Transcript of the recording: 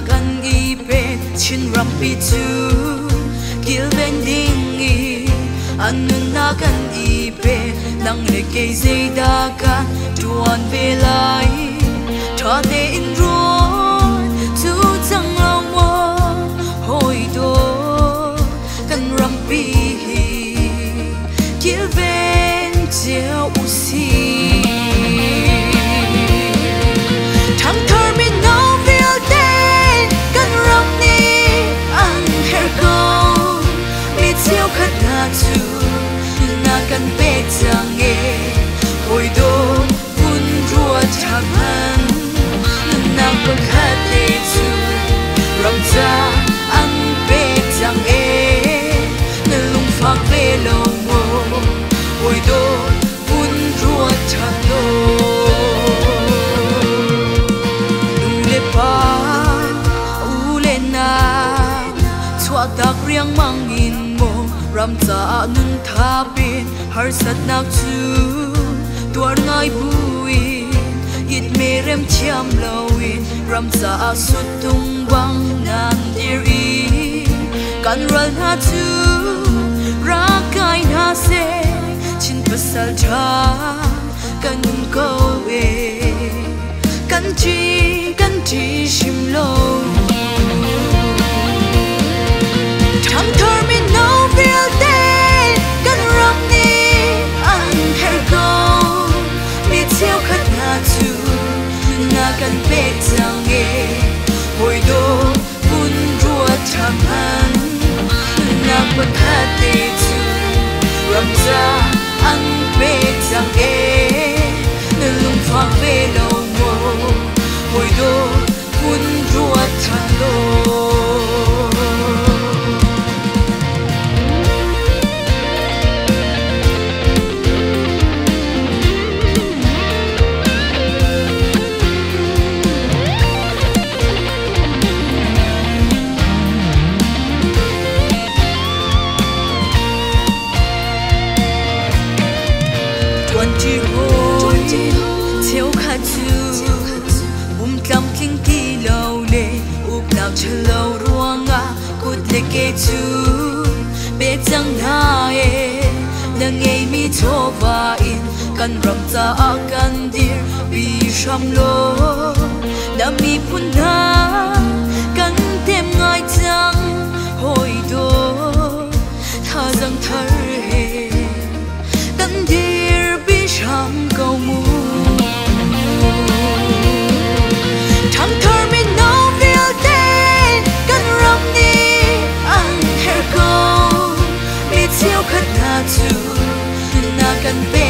กันอีเป็นชินรัมปีจูกิลเบนดิ้งอีอันนุนนากันอีเป็นนังเล็กเกยใจดากันดวนเวลาทอดเดินร้อนจูจังลงว่าหอยโดกันรัมปีกิลเบนเจ้าอุซีกันเป๊ะจังเอโอยโดนวุ่นรัวชามันนักบังคับเตจูรำจาอันเป๊ะจังเอนลุงฟังเปลงโมโอยโดนวุ่นรัวชาโลลุงเลปาอูเลนาชวดักเรียงมังอินโมรำจานุนทาบินHarsat nak tu tuar ngai buin it merem chiam lawin ramza sut tung bang nan diri kan ral na tu rakai na se chin pasal cha kan ko we kan chi shim lo tham thar min no feel day kan ram niกันเป๊ะจังเอโอยโดวุ่นรัวทำมันนักบังคับเตจูรำจาอันเป๊ะจังเอลุงฟังเปลงโมโอยโดวุ่นรัวทำโลเฉลารัวงากุดเล็กเกจูเบจังนาเอนังเอมีโทวาอินกันรำจากันดีบีชัมโลนามีพุนนากันเต็มง่ายจังหอยโดท่าจังเธอเฮกันดีบีชัมเกามูกันเป